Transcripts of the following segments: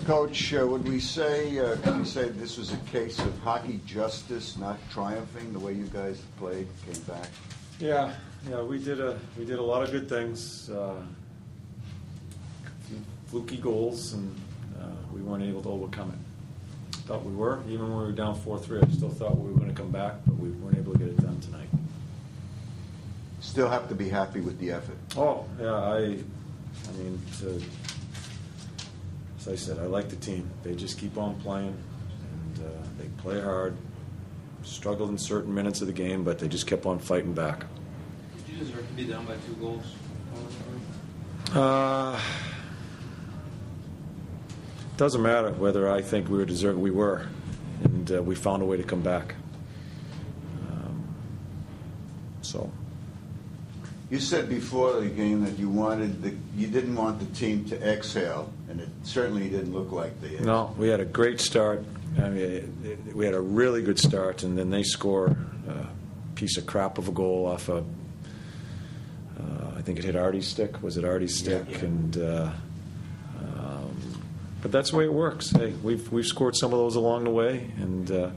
Coach, would we say, can we say this was a case of hockey justice not triumphing the way you guys played, came back? Yeah, we did a lot of good things. A few fluky goals, and we weren't able to overcome it. Thought we were, even when we were down 4-3. I still thought we were going to come back, but we weren't able to get it done tonight. Still have to be happy with the effort. Oh, yeah, I mean, as I said, I like the team. They just keep on playing, and they play hard. Struggled in certain minutes of the game, but they just kept on fighting back. Did you deserve to be down by 2 goals? Doesn't matter whether I think we were deserving. We were, and we found a way to come back. So. You said before the game that you didn't want the team to exhale, and it certainly didn't look like they did. No, we had a great start. I mean, we had a really good start, and then they score a piece of crap of a goal off a. I think it hit Artie's stick. Was it Artie's stick? Yeah. And but that's the way it works. Hey, we've scored some of those along the way, and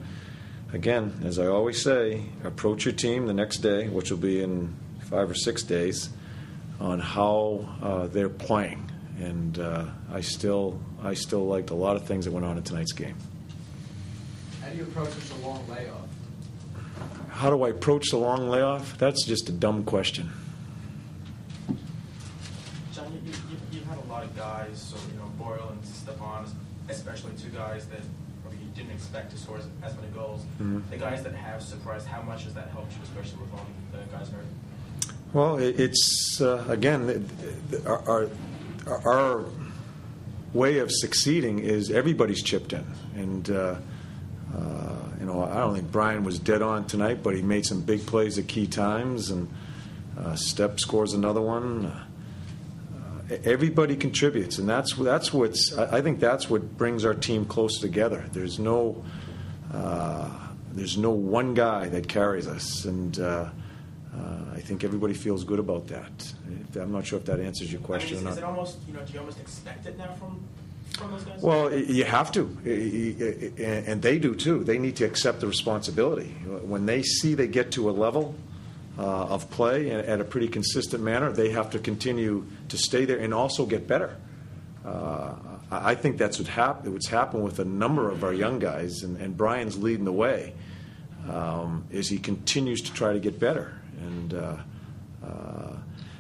again, as I always say, approach your team the next day, which will be in 5 or 6 days, on how they're playing, and I still liked a lot of things that went on in tonight's game. How do you approach such a long layoff? How do I approach the long layoff? That's just a dumb question. John, you've had a lot of guys, so Boyle and Stepan, especially 2 guys that probably you didn't expect to score as many goals. Mm-hmm. The guys that have surprised, how much has that helped you, especially with all the guys hurt? Well, it's again, our way of succeeding is everybody's chipped in, and I don't think Brian was dead on tonight, but he made some big plays at key times, and Step scores another one. Everybody contributes, and that's what's. I think that's what brings our team close together. There's no one guy that carries us, and I think everybody feels good about that. I'm not sure if that answers your question or not. Is it almost, do you almost expect it now from those guys? Well, you have to, and they do too. They need to accept the responsibility. When they see they get to a level of play at a pretty consistent manner, they have to continue to stay there and also get better. I think that's what's happened with a number of our young guys, and Brian's leading the way, is he continues to try to get better. And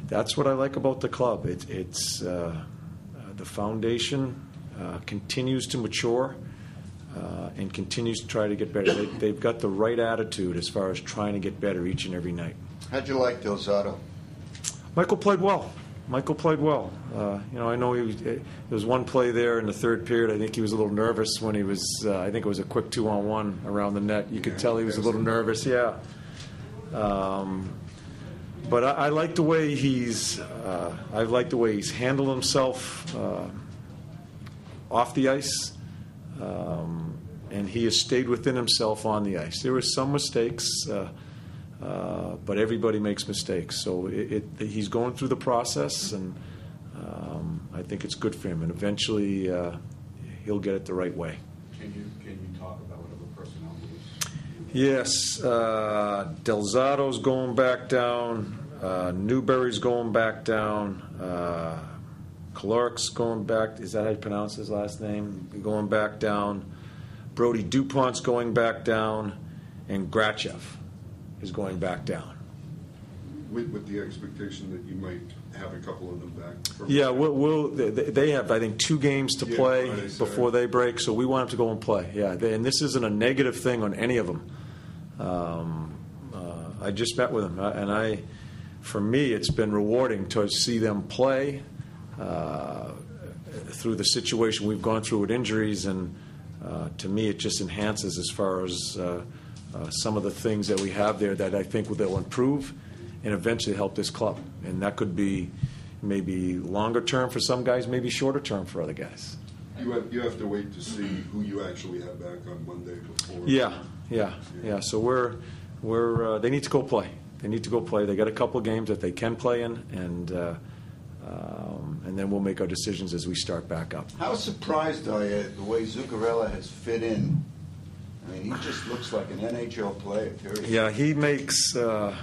that's what I like about the club. It's the foundation continues to mature and continues to try to get better. They've got the right attitude as far as trying to get better each and every night. How'd you like Delzato? Michael played well. I know there was one play there in the third period. I think he was a little nervous when he was. I think it was a quick 2-on-1 around the net. You could tell he was a little nervous. Yeah. But I like the way he's. I like the way he's handled himself off the ice, and he has stayed within himself on the ice. There were some mistakes, but everybody makes mistakes. So he's going through the process, and I think it's good for him. And eventually, he'll get it the right way. Can you talk about whatever personnel moves? Yes, Delzato's going back down. Newberry's going back down. Clark's going back. Is that how you pronounce his last name? Going back down. Brody DuPont's going back down, and Grachev is going back down. With the expectation that you might have a couple of them back. Yeah, they have, I think, 2 games to play before they break, so we want them to go and play. Yeah, and this isn't a negative thing on any of them. I just met with them, and for me, it's been rewarding to see them play through the situation we've gone through with injuries, and to me, it just enhances as far as some of the things that we have there that I think they'll improve and eventually help this club. And that could be maybe longer term for some guys, maybe shorter term for other guys. You have to wait to see who you actually have back on Monday before. Yeah. So we're they need to go play. They got a couple of games that they can play in, and And then we'll make our decisions as we start back up. How surprised are you the way Zuccarello has fit in? I mean, he just looks like an NHL player, period. Yeah, he made some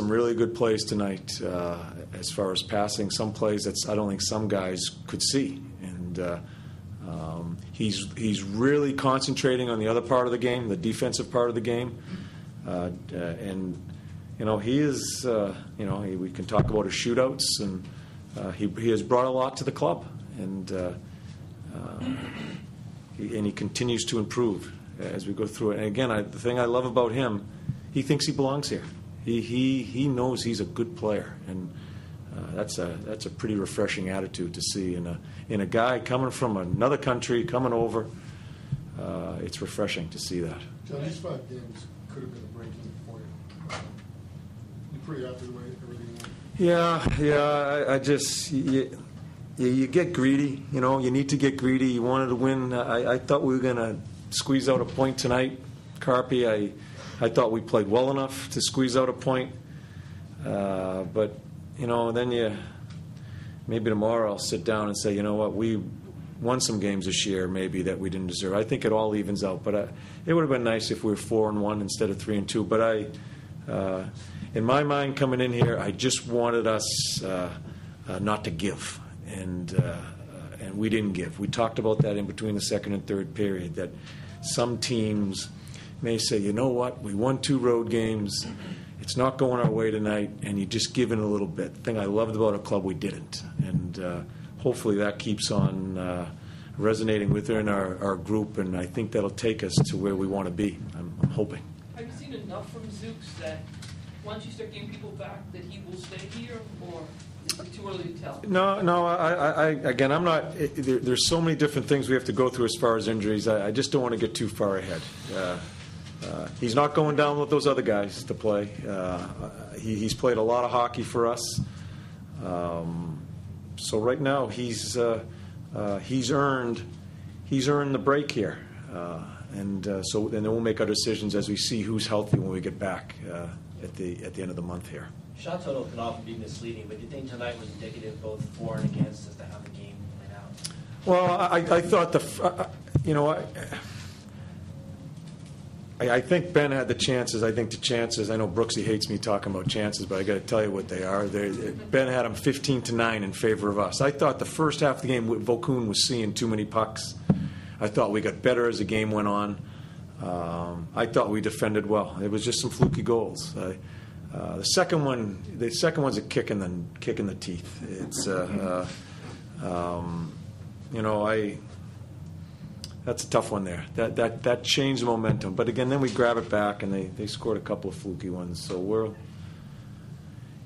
really good plays tonight as far as passing. Some plays that I don't think some guys could see, and he's really concentrating on the other part of the game, the defensive part of the game, and he is. We can talk about his shootouts, and he has brought a lot to the club, and he continues to improve as we go through it. And again, the thing I love about him, he thinks he belongs here. He knows he's a good player, and that's a pretty refreshing attitude to see in a guy coming from another country, coming over. It's refreshing to see that. John, these 5 games could have been a break-even for you. You pretty happy the way everything went? Yeah. I just you get greedy. You need to get greedy. You wanted to win. I thought we were going to squeeze out a point tonight, Carpy. I thought we played well enough to squeeze out a point. But then maybe tomorrow I'll sit down and say, you know what, we won some games this year maybe that we didn't deserve. I think it all evens out. But it would have been nice if we were 4-1 instead of 3-2. But in my mind, coming in here, I just wanted us not to give, and we didn't give. We talked about that in between the second and third period, that some teams may say, you know what, we won 2 road games, it's not going our way tonight, and you just give in a little bit. The thing I loved about our club, we didn't. And hopefully that keeps on resonating within our group, and I think that'll take us to where we want to be. I'm hoping. Have you seen enough from Zooks that once you start getting people back that he will stay here, or is it too early to tell? No. Again, I'm not. There's so many different things we have to go through as far as injuries. I just don't want to get too far ahead. He's not going down with those other guys to play. He's played a lot of hockey for us. So right now he's earned the break here, and then we'll make our decisions as we see who's healthy when we get back at the end of the month here. Shot total can often be misleading, but do you think tonight was indicative both for and against as to how the game played out? Well, I thought I think Ben had the chances. I think the chances, I know Brooksy hates me talking about chances, but I got to tell you what they are. Ben had them 15-9 in favor of us. I thought the first half of the game, Vokun was seeing too many pucks. I thought we got better as the game went on. I thought we defended well. It was just some fluky goals. The second one's a kick in the teeth. It's that's a tough one there. That changed the momentum. But again, then we grab it back, and they scored a couple of fluky ones. So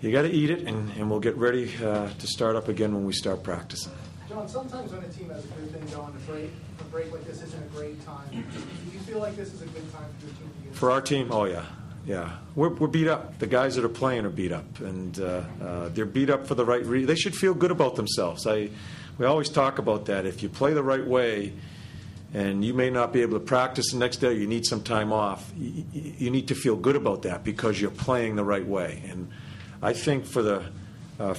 you got to eat it, and we'll get ready to start up again when we start practicing. John, sometimes when a team has a good thing going, a break like this isn't a great time. Do you feel like this is a good time for your team to get? For our team, oh yeah. We're beat up. The guys that are playing are beat up, and they're beat up for the right reason. They should feel good about themselves. We always talk about that. If you play the right way, and you may not be able to practice the next day, you need some time off, you need to feel good about that because you're playing the right way. And I think for the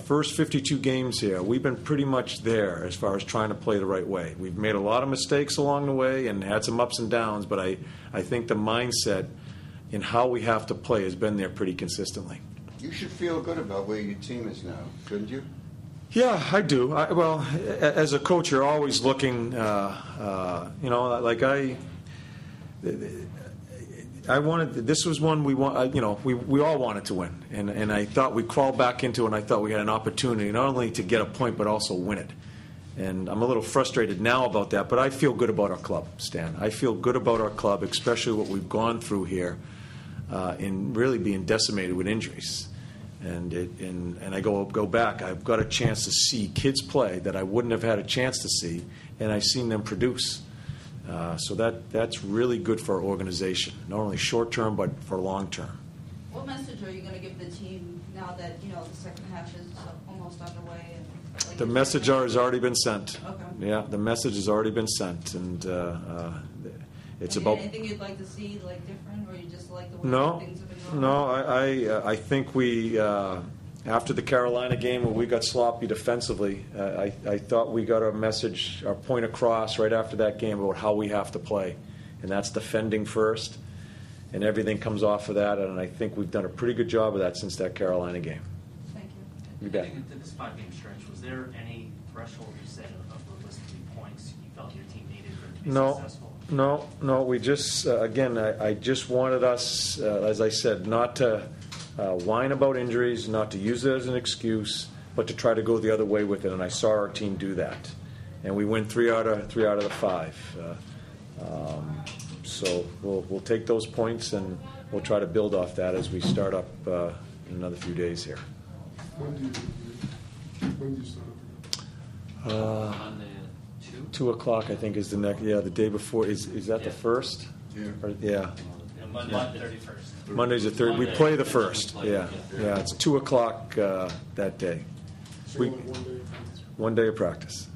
first 52 games here, we've been pretty much there as far as trying to play the right way. We've made a lot of mistakes along the way and had some ups and downs, but I think the mindset in how we have to play has been there pretty consistently. You should feel good about where your team is now, shouldn't you? Yeah, I do. Well, as a coach, you're always looking, like I wanted. This was one we want. We all wanted to win, and I thought we crawled back into it. And I thought we had an opportunity not only to get a point but also win it. And I'm a little frustrated now about that, but I feel good about our club, Stan. I feel good about our club, especially what we've gone through here, in really being decimated with injuries. And I go back. I've got a chance to see kids play that I wouldn't have had a chance to see, and I've seen them produce. So that's really good for our organization, not only short term but for long term. What message are you going to give the team now that the second half is almost underway? The message has already been sent. Okay. Yeah, the message has already been sent, and it's about. Anything you'd like to see different, or you just like the way things have been going? No, I think we After the Carolina game where we got sloppy defensively, I thought we got our message, our point across right after that game about how we have to play. And that's defending first, and everything comes off of that, and I think we've done a pretty good job of that since that Carolina game. Thank you. You bet. Heading into this 5-game stretch, was there any threshold you set of realistic points you felt your team needed to be successful? No. We just, again, I just wanted us, as I said, not to whine about injuries, not to use it as an excuse, but to try to go the other way with it. And I saw our team do that, and we win 3 out of the 5. So we'll take those points and we'll try to build off that as we start up in another few days here. When do you start up? On the 2? 2 o'clock, I think, is the next. Yeah, the day before. Is that the first? Yeah. Yeah. Monday, 31st. Monday's the 3rd. We play the 1st. Yeah. It's 2 o'clock that day. So only 1 day of practice? 1 day of practice,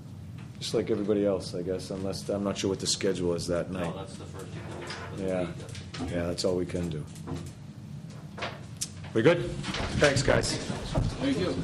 just like everybody else, I guess. Unless I'm not sure what the schedule is that night. No, that's the first you Yeah, that's all we can do. We good? Thanks, guys. Thank you.